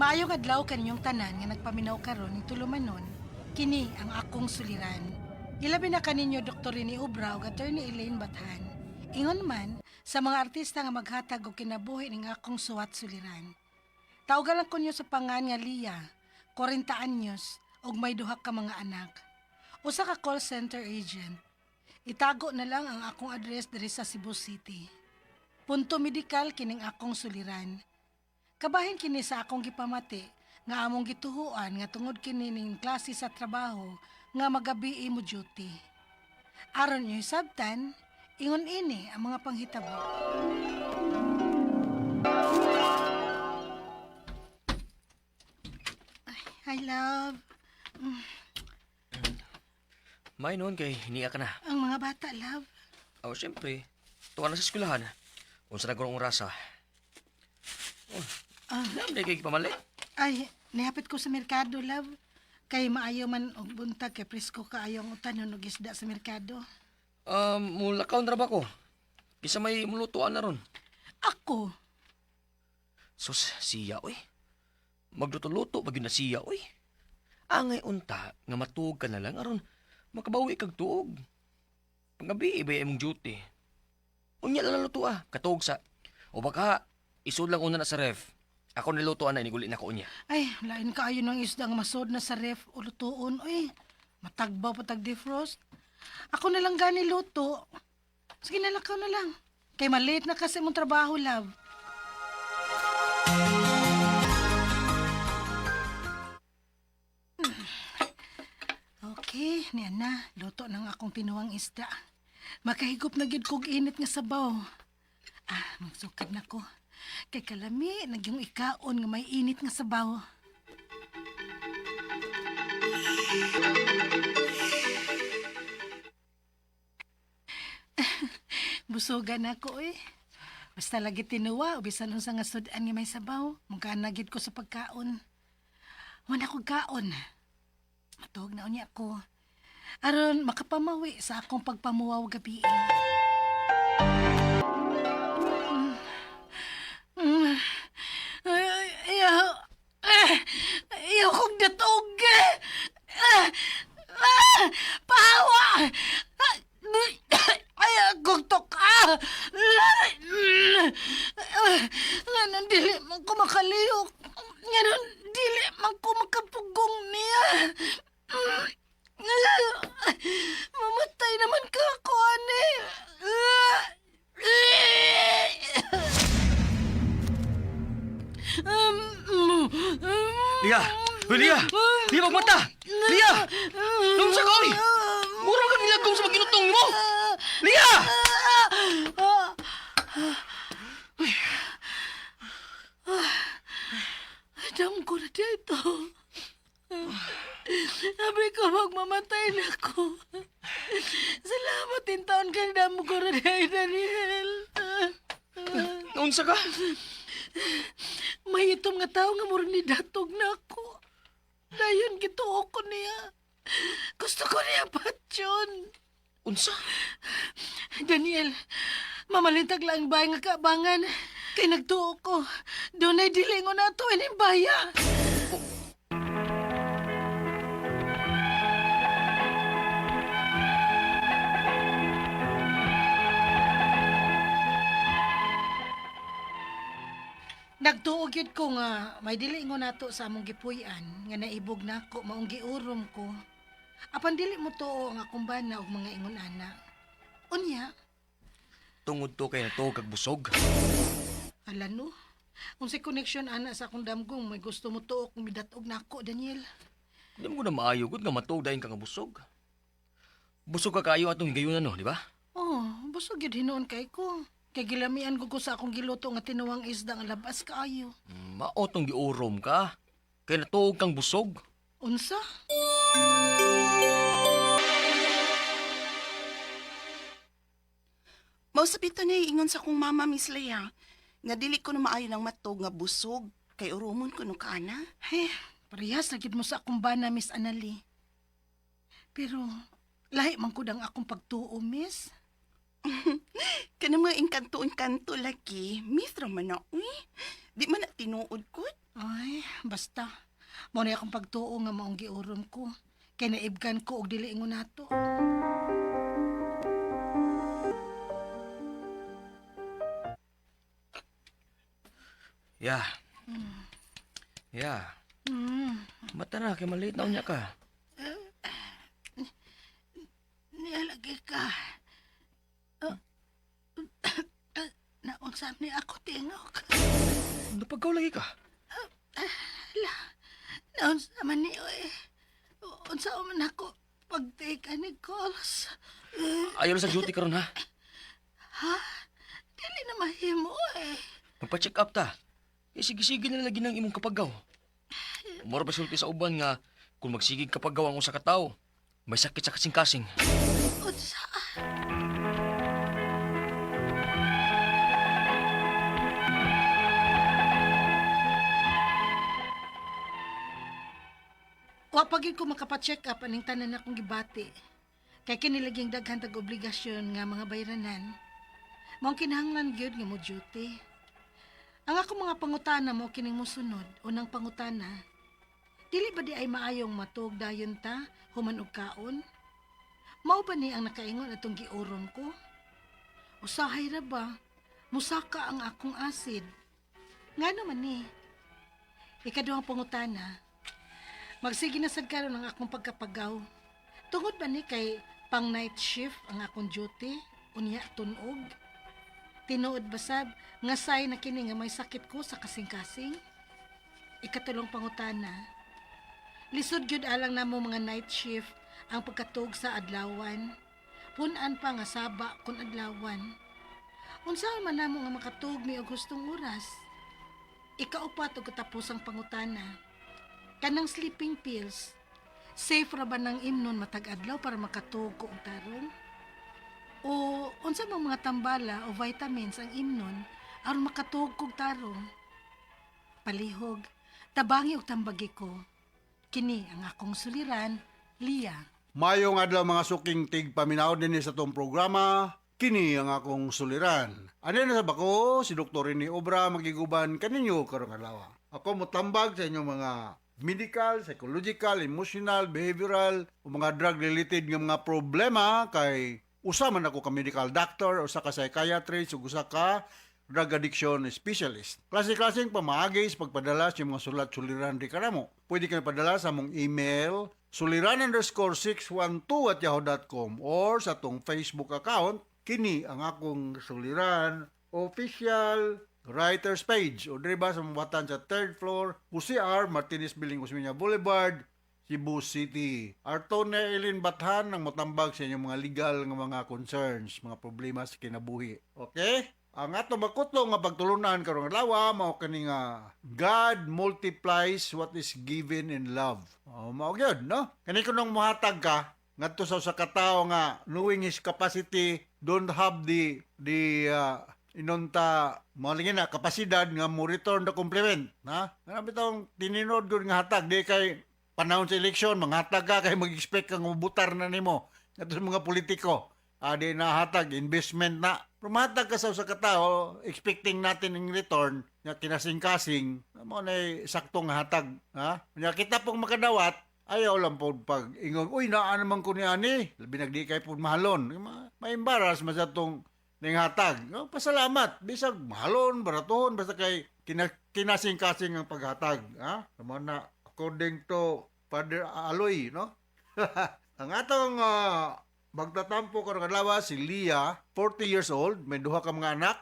Maayong adlaw kaninyong tanan nga nagpaminaw karon ning tulumanon. Kini ang akong suliran. Ilabi na kaninyo Dr. Rini Ubraw ug Attorney Elaine Bathan. Ingon man sa mga artista nga maghatag og kinabuhi ning akong suwat suliran. Tawgan lang kunyo sa pangan nga Lia, 40 anyos ug may duha ka mga anak. Usa ka call center agent. Itago na lang ang akong address diri sa Cebu City. Punto medikal kining akong suliran. Kabahin kini sa akong gipamati nga among gituhuan nga tungod kini ning klase sa trabaho nga magabi mo duty. Aron nyo sabtan, ingon ini ang mga panghitabo. Ay, hi love. May noon kay hiniya ka na. Ang mga bata, love. Oh, siyempre. Tuwa na sa eskwelahan. Kung saan nagkaroong orasa. Oh, hindi kayo pamalit. Ay, nihapit ko sa merkado, love. Kay maayo man og buntag kay presko kaayo ang utanon og isda sa merkado. Mulakaw na ba ko? Kisa may mulutuan na ron. Ako? Sus, siya, oy. Magluto-luto, pag yun na siya, oy. Angay unta, nga matuog ka na lang, aron, makabawi kag tuog. Panggabi, iba yung duty. Unya lang luto katuog sa. O baka, isud lang una na sa ref. Ako nilutoan na, iniguli na ko unya. Ay, lain kaayo ng isda nga masod na sa ref o lutuon. Uy, matagbaw patag defrost. Ako na lang gani luto. Sige na lang ka na lang. Kay maliit na kasi mong trabaho, love. Okay, niyan na. Luto ng akong tinuwang isda. Makahigop na gid kog init nga sabaw. Magsukad na ko. Kay kalami, nagyong ikaon nga may init nga sabaw. Busogan ako eh. Basta lagi tinuwa, o bisan unsa nga sudan nga may sabaw. Mungkanagid ko sa pagkaon. Wala ko kaon. Matuog na unya ko. Aron makapamawi sa akong pagpamuwaw gabi. Ayaw kong datog. Pahawa! Ayaw kong toka! Ngayon, dili man ko makaliyok. Ngayon, dili man ko makapugong niya. Mamatay naman ka ako, ane. Lia! Uy, Lia! Lia, magmata! Lia! Nung sa koy! Mura ka nilagong sa maginutong mo! Lia! Dam ko na dito. Sabi ko, magmamatay na ako. Salamat din taon ka dam ko na dito, Daniel. Naunsa ka? May itom nga tao nga mura ni datog na ako. Dayon gituo ko niya. Gusto ko niya patyon. Unsa? Daniel, mamalintag lang ba nga kaabangan? Kay nagtuo ko. Doon ay dilingon na ito inimbaya. Nagtuog yun ko nga may dilingon nato sa among gipuy-an nga naibog na ako maong giurom ko. Apan dili mo tuo ang akong bana og mga ingon ana. Unya, Tungod to kay natuog kag busog. ala no. Unsay connection ana sa akong damgong may gusto mo tuo kung midatog na ako, Daniel. Di mo na maayo gud nga matuog dayon ka nga busog. Busog ka kayo atong higayunan no, di ba? Oh, busog yun hinoon kay ko. Kay gilamian ko sa akong giluto nga tinuwang isda nga labas kaayo. Mao tong giurom ka. Kay natuog kang busog. Unsa? Mausapito niya ingon sa kong mama, Miss Leia, nga dili ko na maayo ng matog nga busog, kay urumon ko no kana. Hey, parehas lagid mo sa akong bana, Miss Anali. Pero, lahi man ko dang akong pagtuo, Miss. Kanang mga inkanto-inkanto lagi, Miss Ramana, uy. Di man na tinuod ko. Ay, basta. Mo na akong pagtuo nga maong giurom ko. Kay naibgan ko og dili ingon nato. Ya. Ya. Hmm. Mata na, kay maliit na unya ka. Nialagi ka. Naunsa ni ako tingog. Napagaw lagi ka. Naunsa man ni oy. Unsa man ako pag-take ani calls. Ayaw na sa duty karon ha. Dili na mahimo eh. Magpa-check up ta. Sige-sige na lagi ng imong kapagaw. Mura ba sulti sa uban nga kung magsigig kapagaw ang usa ka tawo, may sakit sa kasing-kasing. Unsa? Wa pagid ko makapacheck up aning tanan akong gibati. Kay kinilaging daghan tag obligasyon nga mga bayranan. Mao kinahanglan gyud nga mo duty. Ang ako mga pangutana mo kining mosunod, unang pangutana. Dili ba di ay maayong matug dayon ta human og kaon? Mao ba ni ang nakaingon atong giuron ko? Usahay ra ba? Musaka ang akong acid. Ngano man ni? Ikaduhang pangutana. Magsige na sad karon ang akong pagkapagaw. Tungod ba ni kay pang night shift ang akong duty? Unya tunog? Tinuod basab nga say na kini nga may sakit ko sa kasing-kasing? Ikatulong pangutana. Lisod gyud alang namo mga night shift ang pagkatug sa adlawan. Punan pa nga saba kun adlawan. Unsaon man namo nga makatug mi og hustong oras? Ikaupat og katapusang pangutana. Kanang sleeping pills, safe ra ba ng imnon matag adlaw para makatug ko og tarong? O unsa mang mga tambala o vitamins ang imnon aron makatug kog tarong? Palihog, tabangi og tambagi ko. Kini ang akong suliran, Lia. Mayong adlaw mga suking tigpaminaw din sa tong programa. Kini ang akong suliran. Ano na sa bako, si Dr. Rene Obra magiguban kaninyo karong adlaw. Ako motambag sa inyong mga medical, psychological, emotional, behavioral, o mga drug-related nga mga problema kay usa man ako ka medical doctor, usa ka psychiatrist, ug usa ka drug addiction specialist. Klase-klaseng pamaagi sa pagpadala sa mga sulat-suliran di kanamo. Pwede kayo padala sa mong email suliran_612@yahoo.com or sa tong Facebook account, kini ang akong suliran official writer's page o diba sa mabatan sa 3rd floor, UCR, Martinez Building, Osmeña Boulevard, Cebu City. Artone Eileen Bathan ang motambag sa inyong mga legal nga mga concerns, mga problema sa kinabuhi. Okay? Ang ato makutlo nga pagtulunan karong adlaw mao kani nga God multiplies what is given in love. Mao gyud, no? Kani kunong mohatag ka ngadto sa usa ka tawo nga knowing his capacity don't have the inunta malingi na kapasidad nga mo return the compliment, ha? Nga bitong tininod gud nga hatag di kay panahon sa eleksyon manghatag ka kay mag-expect kang mubutar na nimo ngadto sa mga politiko. Di na hatag investment na. Pumatag ka sa usa ka tawo expecting natin ng return nga kinasing-kasing mo na saktong hatag, ha? Nya kita pong makadawat ayaw lang po pag ingon, uy, naa naman ko ni ani. Labi nagdi kay po mahalon. Ma-embarrass man sa itong hatag. No, pasalamat. Bisag mahalon, baratohon, basta kay kinasing-kasing ang paghatag. Ha? Naman na, according to Father Aloy, no? Ang atong magtatampo ko ng adlaw si Lia, 40 years old, may duha ka mga anak.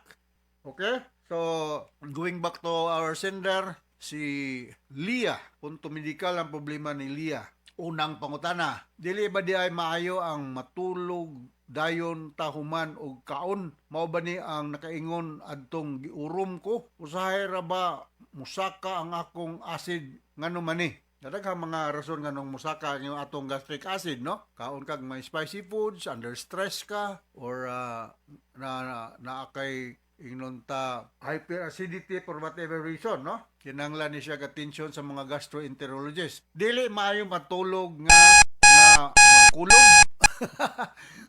Okay? So, going back to our sender, si Lia, punto medikal ang problema ni Lia. Unang pangutana, dili ba di ay maayo ang matulog dayon tahuman og kaon? Mao ba ni ang nakaingon adtong giurom ko? Usahay ra ba musaka ang akong acid ngano man ni? Daghang mga rason nganong musaka ang atong gastric acid, no? Kaon kag may spicy foods, under stress ka, or na kay ingnon ta hyperacidity for whatever reason, no? Kinanglan ni siya ka-tension sa mga gastroenterologist. Dili maayo matulog nga makulog.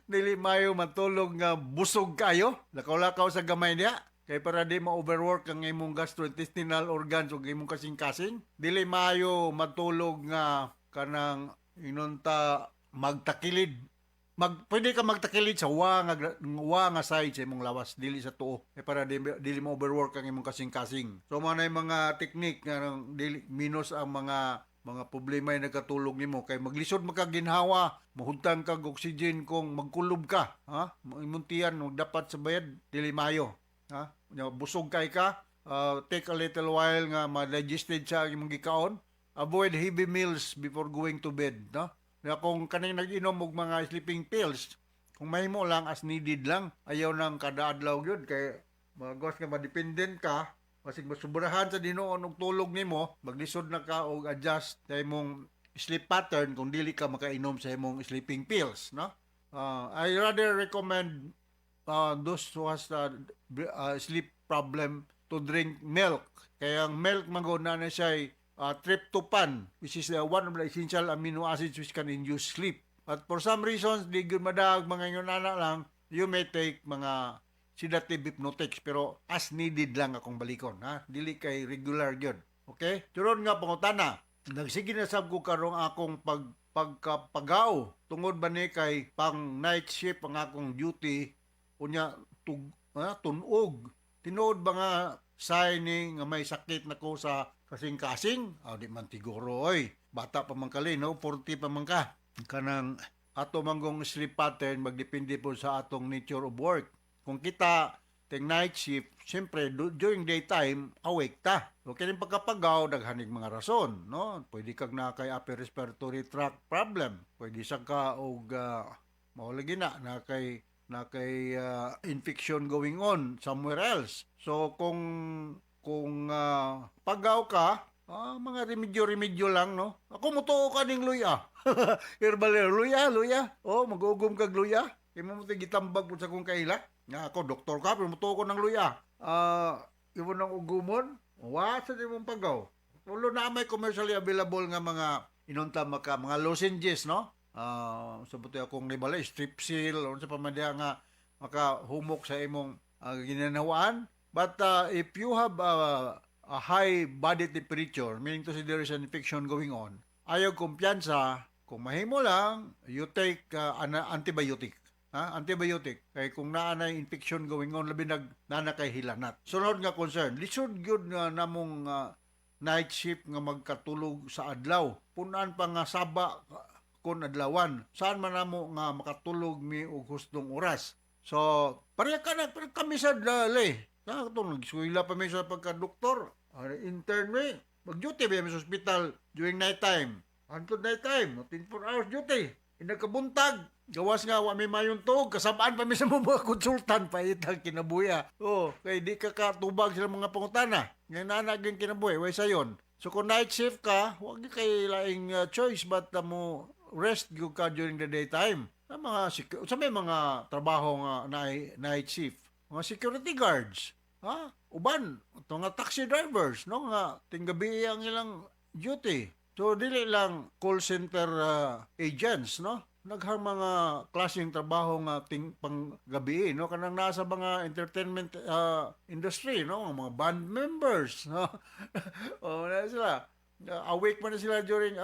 Dili maayo matulog nga busog kayo. Lakaw-lakaw sa gamay niya. Kay para di ma-overwork ang imong gastrointestinal organs ug imong kasing-kasing, dili maayo matulog nga kanang inunta magtakilid. Pwede ka magtakilid sa wa nga side sa imong lawas, dili sa tuo. Kay para dili mo overwork ang imong kasing-kasing. So mo na mga technique nga dili minus ang mga problema yung nagkatulog nimo kay maglisod makaginhawa, mahutang kag oxygen kung magkulob ka, ha? Imuntian dapat sa bayad dili mayo, ha? Busog kay ka, take a little while nga ma-digested sa imong gikaon. Avoid heavy meals before going to bed, no? Na kung kaning nag-inom og mga sleeping pills, kung mahimo lang as needed lang, ayaw nang kada adlaw gyud kay magos nga madependent ka, basig masubrahan sa dinuon og tulog nimo, maglisod na ka og adjust sa imong sleep pattern kung dili ka makainom sa imong sleeping pills, no? I rather recommend those who has sleep problem to drink milk. Kaya ang milk magod na siya tryptophan, which is one of the essential amino acids which can induce sleep. But for some reasons, di gyud madag mga ingon ana lang, you may take mga sedative hypnotics pero as needed lang akong balikon, ha? Dili kay regular gyud. Okay? Turon nga pangutana, nagsige na sab ko karong akong pagkapagaw tungod ba ni kay pang night shift ang akong duty unya tunog. Tinuod ba nga signing nga may sakit na ko sa kasing-kasing? Di man tiguro, oy. Bata pa man kali, no? 40 pa man ka. Kanang ato manggong sleep pattern, magdepende po sa atong nature of work. Kung kita, ting night shift, siyempre, during daytime, awake ta. So, kining pagkapagaw, daghanig mga rason, no? Pwede kag na kay upper respiratory tract problem. Pwede sa ka og maulagi na kay infection going on somewhere else. So, kung pagaw ka, mga remedyo lang, no? Ako mutuo ka ning luya. Herbal luya. Magugom kag luya. Kaya mo gitambag po sa kong kaila. Nga ako, doktor ka, pero mutuo ko ng luya. Iwan ng ugumon, sa di mong pagaw. Tulo na may commercially available nga mga inunta mga lozenges, no? Sabuti akong nibalay, strepsil, o sa pamadya nga makahumok sa imong ginanawaan. But if you have a high body temperature, meaning to say there is an infection going on, ayaw kumpiyansa, kung mahimo lang, you take an antibiotic. Antibiotic. Kay kung naa na infection going on, labi nana kay hilanat. Sunod nga concern, lisod gyud nga namong night shift nga magkatulog sa adlaw. Punan pa nga saba kon adlawan. Saan man namo nga makatulog mi og hustong oras. So, pareha ka na, kami sa dali. Nag-eskwela pa may sa pagka-doktor. Intern mi. Mag-duty ba may sa hospital during night time. Until night time, 24 hours duty. Inagkabuntag. Gawas nga, wa may mayong tog. Kasabaan pa may sa mga konsultan pa itang kinabuya. Kaya di ka katubag sila mga pangutana. Ngayon na naging kinabuhi. Way sayon. So kung night shift ka, huwag di kay laing choice but mo rest gyud ka during the daytime. Sa may mga trabaho nga night shift. Mga security guards. Uban, ito nga taxi drivers, no? Nga, tinggabi ang ilang duty. So, dili lang call center agents, no? Naghang mga klaseng trabaho nga panggabi, no? Kanang nasa mga entertainment industry, no? Mga band members, no? Na sila. Awake man na sila during,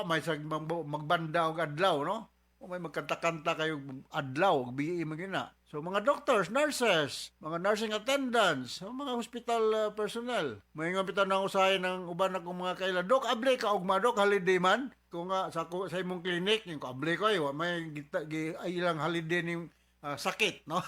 may magbanda o adlaw, no? May magkanta-kanta kayo adlaw, biyi magina. So, mga doctors, nurses, mga nursing attendants, mga hospital personnel. May nga pita nang usahay ng uban akong mga kaila. Dok, ablay ka og madok, holiday man. Kung nga, sa imong clinic, yung ablay ko, may ilang holiday ng sakit, no?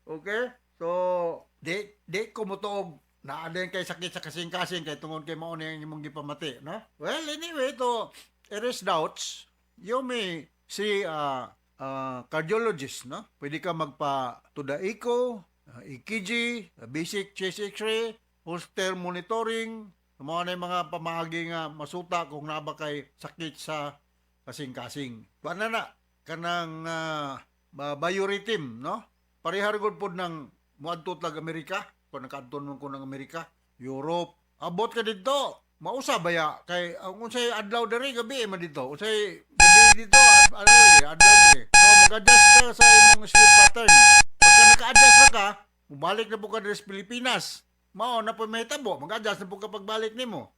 Okay? So, di ko mutuog na adin kay sakit sa kasing-kasing kay tungod kay mao yung imong gipamati, no? Well, anyway, to erase doubts, you may see cardiologist, no? Pwede ka magpa to the echo, EKG, basic chest x-ray, holster monitoring, mga mga pamahagi nga masuta kung naba kay sakit sa kasing-kasing. Paano na? Kanang biorhythm, no? Parehar gud pod ng muadto tag Amerika, kung nakaadton ko ng Amerika, Europe, abot ka dito. Mausa baya kay unsay adlaw diri gabi man dito. Unsay gabi dito adlaw ni. So mag-adjust ka sa imong sleep pattern. Pagka naka-adjust na ka, mubalik na po ka sa Pilipinas. Mao na po may tabo, mag-adjust na po ka pagbalik nimo.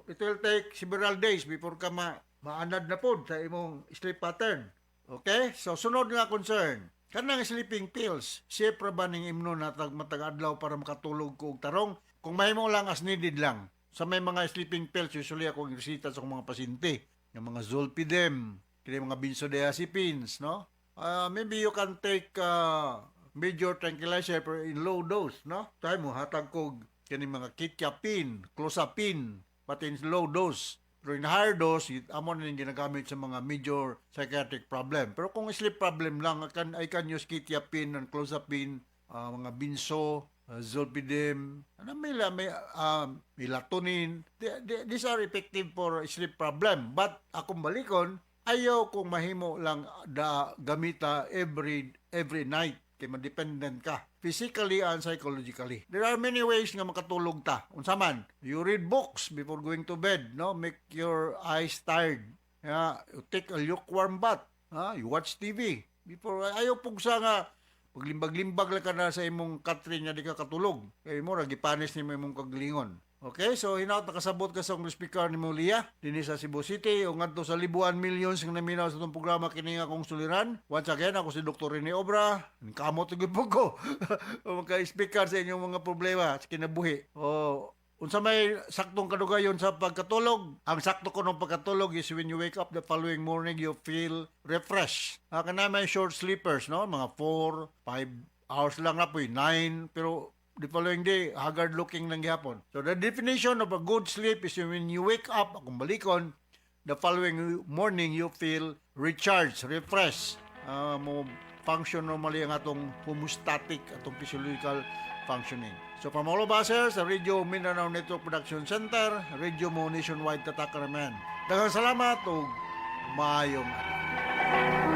It will take several days before ka maanad na po sa imong sleep pattern. Okay? So, sunod nga concern. Kanang sleeping pills, safe ra ba ning imno na matag adlaw para makatulog ko og tarong? Kung mahimo lang as needed lang. Sa may mga sleeping pills, usually ako resita sa mga pasyente. Yung mga Zolpidem, kaya mga benzodiazepines, no? Maybe you can take major tranquilizer pero in low dose, no? Tayo mo, hatag ko kani mga quetiapine, clozapine, pati in low dose. Pero in higher dose, amo na yung ginagamit sa mga major psychiatric problem. Pero kung sleep problem lang, I can use quetiapine and clozapine, mga benzo, Zolpidem, melatonin. These are effective for sleep problem. But akong balikon, ayaw kung mahimo lang gamita every night kay ma-dependent ka physically and psychologically. There are many ways nga makatulog ta. Unsa man, you read books before going to bed, no? Make your eyes tired. You take a lukewarm bath, you watch TV. Before ayaw pugsa nga paglimbag-limbag lang ka na sa imong katrin nga di ka katulog. Kaya mo gipanis ni imong kaglingon. Okay, so hinaut nakasabot ka sa akong speaker ni Mulia dinhi sa Cebu City o ngadto sa libuan millions nga naminaw sa itong programa kini nga akong suliran. Once again, ako si Dr. Rene Obra. Kamot gyud po ko. O maka-speaker sa inyong mga problema sa kinabuhi. Unsa may saktong kadugayon sa pagkatulog? Ang sakto ko ng pagkatulog is when you wake up the following morning, you feel refreshed. Kana may short sleepers, no? Mga 4, 5 hours lang na po, 9, pero the following day, haggard looking lang gihapon. So the definition of a good sleep is when you wake up, akong balikon, the following morning, you feel recharged, refreshed. Mo function normally ang atong homeostatic, atong physiological functioning. So from all of us here sa Radio Mindanao Network Production Center, Radio Mo Nationwide Tatak Ramen. Daghang salamat ug maayong adlaw.